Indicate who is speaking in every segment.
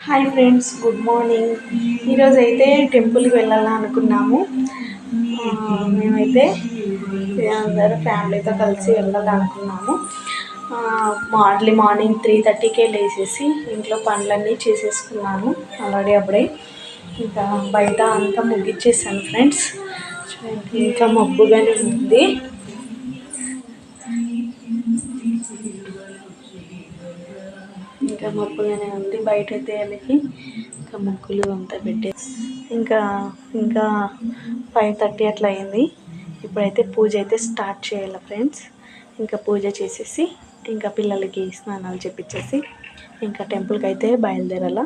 Speaker 1: Hi friends, good morning. ఈరోజు అయితే టెంపుల్కి వెళ్ళాలనుకున్నాము. మేమైతే అందరూ ఫ్యామిలీతో కలిసి వెళ్ళాలనుకున్నాము. అర్లీ మార్నింగ్ 3:30కే లేచేసి ఇంట్లో పనులన్నీ చేసేసుకున్నాను ఆల్రెడీ అప్పుడే. ఇంకా బయట అంతా ముగ్గిచ్చేసాను ఫ్రెండ్స్. ఇంకా మబ్బుగానే ఉంది. ఇంకా మబ్బుగానే ఉంది. బయట అయితే వెళ్ళి ఇంకా ముగ్గులు అంతా పెట్టేసి ఇంకా 5:30 అట్లా అయింది. ఇప్పుడైతే పూజ అయితే స్టార్ట్ చేయాలి ఫ్రెండ్స్. ఇంకా పూజ చేసేసి ఇంకా పిల్లలకి స్నానాలు చేపించేసి ఇంకా టెంపుల్కి అయితే బయలుదేరాల.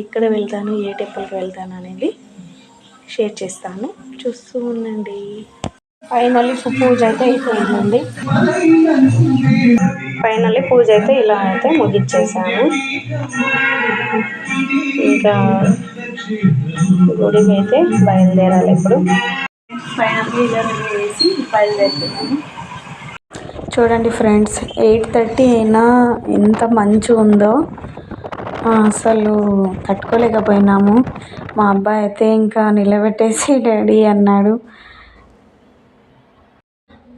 Speaker 1: ఎక్కడ వెళ్తాను, ఏ టెంపుల్కి వెళ్తాను అనేది షేర్ చేస్తాను, చూస్తూ ఉండండి. ఫైనల్లీ పూజ అయితే అయిపోయిందండి. ఫైనల్లీ పూజ అయితే ఇలా అయితే ముగిచ్చేసాను. ఇంకా గుడికి అయితే బయలుదేరాలి ఇప్పుడు. ఫైనల్లీ ఇలా వేసి బయలుదేరుతున్నాను. చూడండి ఫ్రెండ్స్, 8:30 అయినా ఎంత మంచు ఉందో అసలు తట్టుకోలేకపోయినాము. మా అబ్బాయి అయితే ఇంకా నిలబెట్టేసి డాడీ అన్నాడు.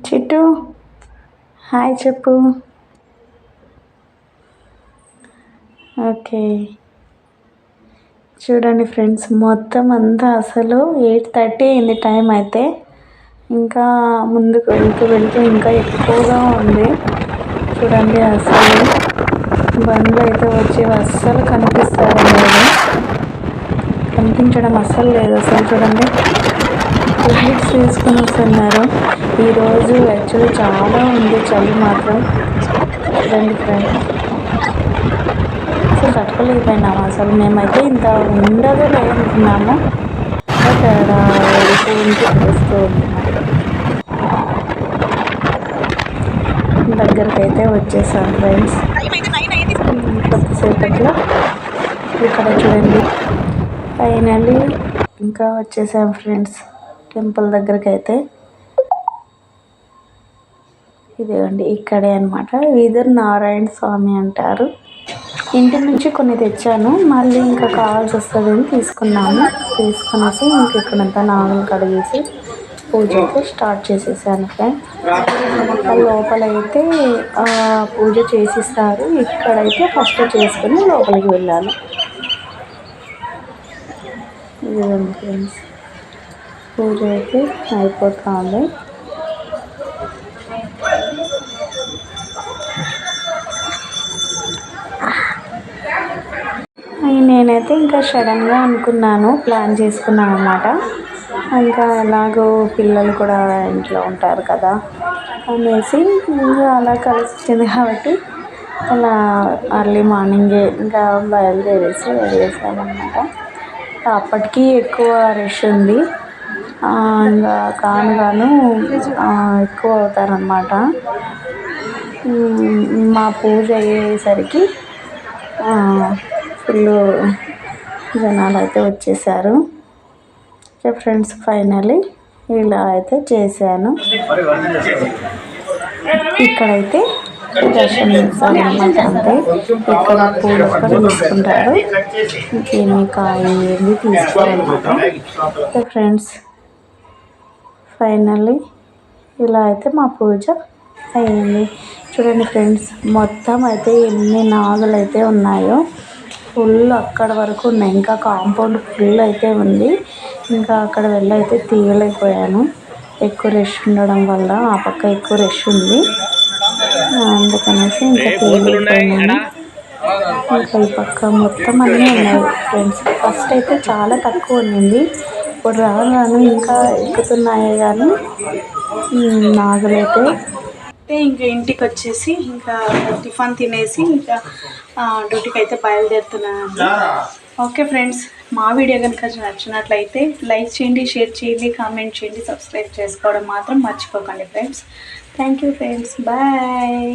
Speaker 1: చిట్టు హాయ్ చెప్పు. ఓకే, చూడండి ఫ్రెండ్స్, మొత్తం అంతా అసలు 8:30 అయింది టైం అయితే. ఇంకా ముందుకు వెళ్తూ ఇంకా ఎక్కువగా ఉంది. చూడండి, అసలు బండ్లు అయితే వచ్చేవి అస్సలు కనిపించడం అస్సలు లేదు. అసలు చూడండి, లైట్స్ వేసుకొని వస్తున్నారు. ఈరోజు యాక్చువల్లీ చాలా ఉంది చలి మాత్రం. చూడండి ఫ్రెండ్స్, అసలు తట్టుకోలేకపోయినాము. అసలు మేమైతే ఇంత ఉండదు లేదనుకున్నాము. అక్కడ వస్తూ దగ్గరికి అయితే వచ్చేసాం ఫ్రెండ్స్. కొద్దిసేపట్లో ఇక్కడ చూడండి ఫైనల్లీ ఇంకా వచ్చేసాం ఫ్రెండ్స్ టెంపుల్ దగ్గరికి అయితే. ఇదేండి ఇక్కడే అనమాట, వీధుర్ నారాయణ స్వామి అంటారు. ఇంటి నుంచి కొన్ని తెచ్చాను, మళ్ళీ ఇంకా కావాల్సి వస్తుందని తీసుకునేసి ఇంక ఇక్కడంతా నాగులు కడిగేసి పూజ అయితే స్టార్ట్ చేసేసాను ఫ్రెండ్స్. లోపలైతే పూజ చేసిస్తారు. ఇక్కడైతే ఫస్ట్ చేసుకుని లోపలికి వెళ్ళాలి. ఇదండి ఫ్రెండ్స్, పూజ అయితే అయిపోతుంది. నేనైతే ఇంకా సడన్గా అనుకున్నాను, ప్లాన్ చేసుకున్నాను అన్నమాట. ఇంకా ఎలాగో పిల్లలు కూడా ఇంట్లో ఉంటారు కదా అనేసి ఇంకా అలా కలిసి వచ్చింది కాబట్టి అలా అర్లీ మార్నింగే ఇంకా బయలుదేరేసి వెళ్ళేసామన్నమాట. అప్పటికి ఎక్కువ రష్ ఉంది. ఇంకా కాను ఎక్కువ అవుతారనమాట. మా పూజ అయ్యేసరికి ఫుల్ జనాలు అయితే వచ్చేసారు. ఫ్రెండ్స్ ఫైనల్లీ ఇలా అయితే చేశాను. ఇక్కడైతే దర్శనం ఇస్తారనమాట. అంతే, ఇక్కడ పూలు కూడా తీసుకుంటారు, ఇంకేమీ కాయ ఏమి తీసుకోవాలన్నమాట. ఫ్రెండ్స్ ఫైనల్లీ ఇలా అయితే మా పూజ అయ్యింది. చూడండి ఫ్రెండ్స్, మొత్తం అయితే ఎన్ని నాగులు అయితే ఉన్నాయో ఫుల్ అక్కడ వరకు ఉన్నాయి. ఇంకా కాంపౌండ్ ఫుల్ అయితే ఉంది. ఇంకా అక్కడ వెళ్ళైతే తీయలేకపోయాను, ఎక్కువ రష్ ఉండడం వల్ల. ఆ పక్క ఎక్కువ రష్ ఉంది, అందుకనేసి ఇంకా తీయలేకపోయాను. ఇంకా ఈ పక్క మొత్తం అన్నీ ఉన్నాయి ఫ్రెండ్స్. ఫస్ట్ అయితే చాలా తక్కువ ఉండింది, ఇప్పుడు రాను ఇంకా ఎక్కుతున్నాయి. కానీ నాగులైతే ఇంకా ఇంటికి వచ్చేసి ఇంకా టిఫిన్ తినేసి ఇంకా డ్యూటీకి అయితే బయలుదేరుతున్నాను. ఓకే ఫ్రెండ్స్, మా వీడియో కనుక నచ్చినట్లయితే లైక్ చేయండి, షేర్ చేయండి, కామెంట్ చేయండి, సబ్స్క్రైబ్ చేసుకోవడం మాత్రం మర్చిపోకండి friends. Thank you friends, bye.